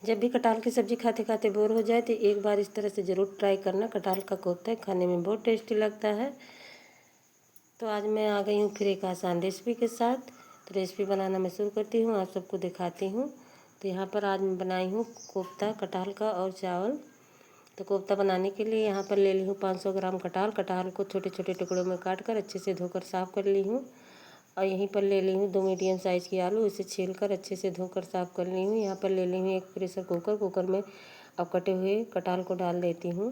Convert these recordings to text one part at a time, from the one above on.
जब भी कटहल की सब्ज़ी खाते खाते बोर हो जाए तो एक बार इस तरह से ज़रूर ट्राई करना। कटहल का कोफ्ता खाने में बहुत टेस्टी लगता है। तो आज मैं आ गई हूँ फिर एक आसान रेसिपी के साथ। तो रेसिपी बनाना मैं शुरू करती हूँ, आप सबको दिखाती हूँ। तो यहाँ पर आज मैं बनाई हूँ कोफ्ता कटहल का और चावल। तो कोफ्ता बनाने के लिए यहाँ पर ले ली हूँ 500 ग्राम कटहल। कटहल को छोटे छोटे टुकड़ों में काट कर अच्छे से धोकर साफ़ कर ली हूँ। और यहीं पर ले ली हूँ 2 मीडियम साइज़ की आलू, इसे छीलकर अच्छे से धोकर साफ़ कर ली हूँ। यहाँ पर ले ली हूँ एक प्रेशर कुकर में अब कटे हुए कटहल को डाल देती हूँ।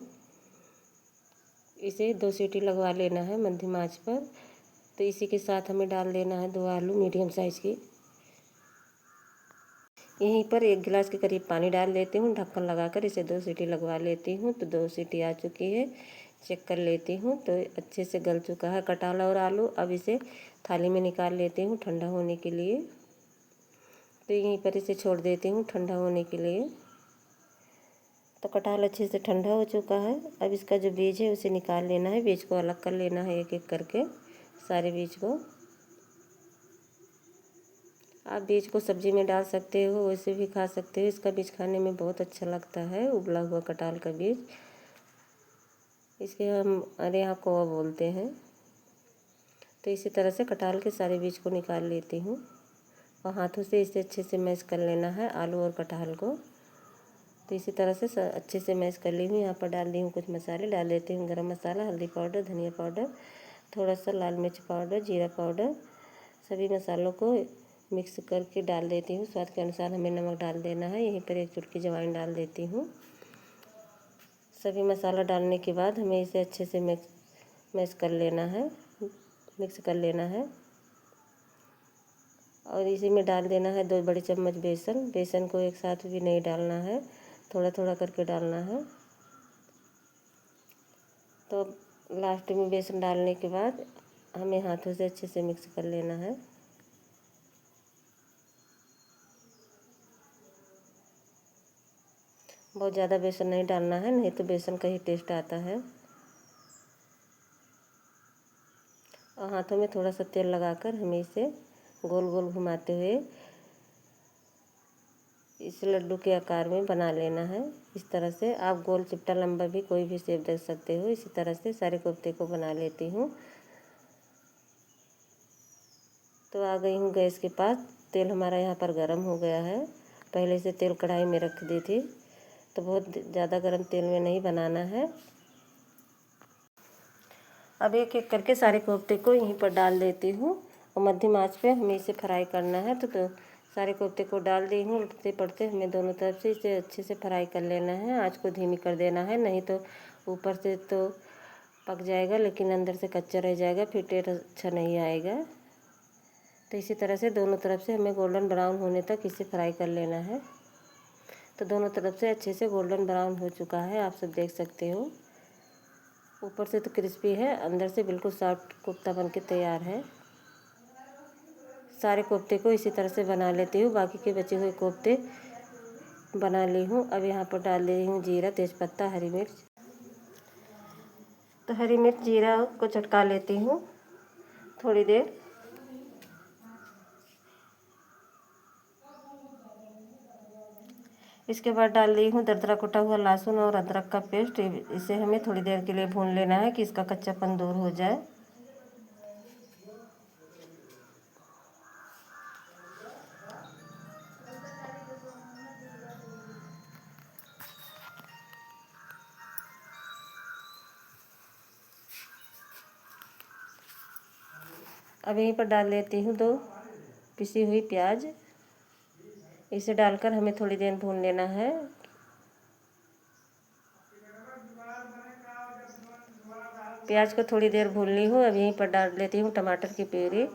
इसे 2 सीटी लगवा लेना है मध्यम आंच पर। तो इसी के साथ हमें डाल देना है 2 आलू मीडियम साइज़ की। यहीं पर 1 गिलास के करीब पानी डाल लेती हूँ, ढक्कन लगाकर इसे 2 सीटी लगवा लेती हूँ। तो 2 सीटी आ चुकी है, चेक कर लेती हूँ। तो अच्छे से गल चुका है कटहल और आलू। अब इसे थाली में निकाल लेती हूँ ठंडा होने के लिए। तो यहीं पर इसे छोड़ देती हूँ ठंडा होने के लिए। तो कटहल अच्छे से ठंडा हो चुका है। अब इसका जो बीज है उसे निकाल लेना है, बीज को अलग कर लेना है एक एक करके सारे बीज को। आप बीज को सब्जी में डाल सकते हो, वैसे भी खा सकते हो। इसका बीज खाने में बहुत अच्छा लगता है, उबला हुआ कटहल का बीज। इसके हम अरे यहाँ कौवा बोलते हैं। तो इसी तरह से कटहल के सारे बीज को निकाल लेती हूँ और हाथों से इसे अच्छे से मैश कर लेना है आलू और कटहल को। तो इसी तरह से अच्छे से मैश कर ली हूँ। यहाँ पर डाल दी हूँ कुछ मसाले, डाल लेती हूँ गरम मसाला, हल्दी पाउडर, धनिया पाउडर, थोड़ा सा लाल मिर्च पाउडर, जीरा पाउडर। सभी मसालों को मिक्स करके डाल देती हूँ। स्वाद के अनुसार हमें नमक डाल देना है। यहीं पर 1 चुटकी अजवाइन डाल देती हूँ। सभी मसाला डालने के बाद हमें इसे अच्छे से मिक्स कर लेना है, मिक्स कर लेना है। और इसी में डाल देना है 2 बड़े चम्मच बेसन। बेसन को एक साथ भी नहीं डालना है, थोड़ा थोड़ा करके डालना है। तो लास्ट में बेसन डालने के बाद हमें हाथों से अच्छे से मिक्स कर लेना है। बहुत ज़्यादा बेसन नहीं डालना है, नहीं तो बेसन का ही टेस्ट आता है। और हाथों में थोड़ा सा तेल लगाकर हमें इसे गोल गोल घुमाते हुए इस लड्डू के आकार में बना लेना है। इस तरह से आप गोल, चिपटा, लंबा भी कोई भी शेप दे सकते हो। इसी तरह से सारे कोफ्ते को बना लेती हूँ। तो आ गई हूँ गैस के पास। तेल हमारा यहाँ पर गर्म हो गया है। पहले से तेल कढ़ाई में रख दी थी, तो बहुत ज़्यादा गर्म तेल में नहीं बनाना है। अब एक एक करके सारे कोफ्ते को यहीं पर डाल देती हूँ और मध्यम आंच पे हमें इसे फ्राई करना है। तो सारे कोफ्ते को डाल दी हूँ। उलटते पड़ते हमें दोनों तरफ से इसे अच्छे से फ्राई कर लेना है। आंच को धीमी कर देना है, नहीं तो ऊपर से तो पक जाएगा लेकिन अंदर से कच्चा रह जाएगा, फिर टेस्ट अच्छा नहीं आएगा। तो इसी तरह से दोनों तरफ से हमें गोल्डन ब्राउन होने तक इसे फ्राई कर लेना है। तो दोनों तरफ से अच्छे से गोल्डन ब्राउन हो चुका है, आप सब देख सकते हो। ऊपर से तो क्रिस्पी है, अंदर से बिल्कुल सॉफ्ट कोफ्ता बनके तैयार है। सारे कोफ्ते को इसी तरह से बना लेती हूँ। बाकी के बचे हुए कोफ्ते बना ली हूँ। अब यहाँ पर डाल रही हूँ जीरा, तेज़पत्ता, हरी मिर्च। तो हरी मिर्च, जीरा को चटका लेती हूँ थोड़ी देर। इसके बाद डाल रही हूँ दरदरा कुटा हुआ लहसुन और अदरक का पेस्ट। इसे हमें थोड़ी देर के लिए भून लेना है कि इसका कच्चापन दूर हो जाए। अब यहीं पर डाल लेती हूँ 2 पिसी हुई प्याज। इसे डालकर हमें थोड़ी देर भून लेना है। प्याज को थोड़ी देर भून ली हूँ। अब यहीं पर डाल लेती हूँ टमाटर की प्यूरी।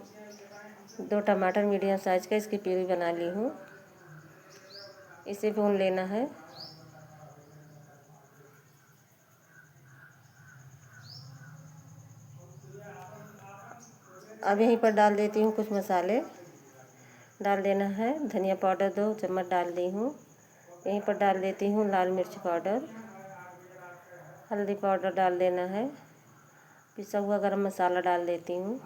2 टमाटर मीडियम साइज़ का इसकी प्यूरी बना ली हूँ। इसे भून लेना है। अब यहीं पर डाल देती हूँ कुछ मसाले। डाल देना है धनिया पाउडर 2 चम्मच डाल दी हूँ। यहीं पर डाल देती हूँ लाल मिर्च पाउडर, हल्दी पाउडर डाल देना है। पिसा हुआ गरम मसाला डाल देती हूँ।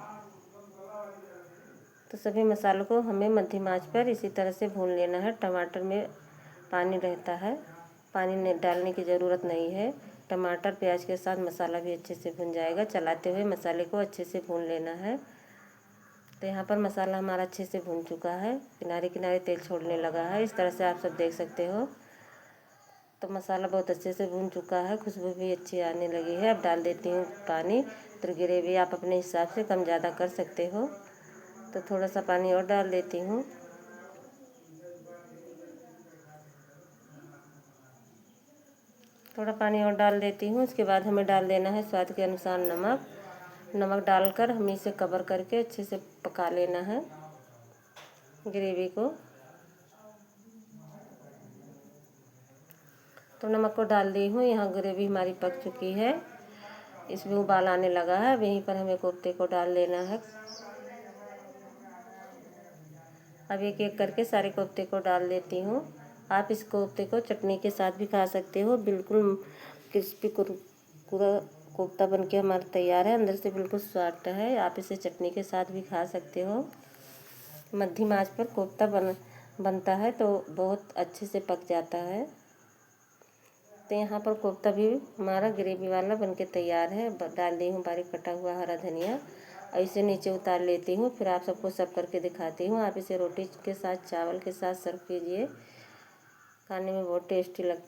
तो सभी मसालों को हमें मध्यम आंच पर इसी तरह से भून लेना है। टमाटर में पानी रहता है, पानी नहीं डालने की ज़रूरत नहीं है। टमाटर प्याज के साथ मसाला भी अच्छे से भुन जाएगा। चलाते हुए मसाले को अच्छे से भून लेना है। तो यहाँ पर मसाला हमारा अच्छे से भुन चुका है, किनारे किनारे तेल छोड़ने लगा है। इस तरह से आप सब देख सकते हो। तो मसाला बहुत अच्छे से भुन चुका है, खुशबू भी अच्छी आने लगी है। अब डाल देती हूँ पानी। तो ग्रेवी आप अपने हिसाब से कम ज़्यादा कर सकते हो। तो थोड़ा सा पानी और डाल देती हूँ। थोड़ा पानी और डाल देती हूँ। इसके बाद हमें डाल देना है स्वाद के अनुसार नमक। नमक डालकर हम इसे कवर करके अच्छे से पका लेना है ग्रेवी को। तो नमक को डाल दी हूँ। यहाँ ग्रेवी हमारी पक चुकी है, इसमें उबाल आने लगा है। अब यहीं पर हमें कोफ्ते को डाल लेना है। अब एक एक करके सारे कोफ्ते को डाल देती हूँ। आप इस कोफ्ते को चटनी के साथ भी खा सकते हो। बिल्कुल क्रिस्पी पूरा कोफ्ता बनके हमारा तैयार है, अंदर से बिल्कुल सॉफ्ट है। आप इसे चटनी के साथ भी खा सकते हो। मध्यम आंच पर कोफ्ता बनता है तो बहुत अच्छे से पक जाता है। तो यहाँ पर कोफ्ता भी हमारा ग्रेवी वाला बनके तैयार है। डाल दी हूँ बारीक कटा हुआ हरा धनिया और इसे नीचे उतार लेती हूँ। फिर आप सबको सर्व करके दिखाती हूँ। आप इसे रोटी के साथ, चावल के साथ सर्व कीजिए, खाने में बहुत टेस्टी लगता है।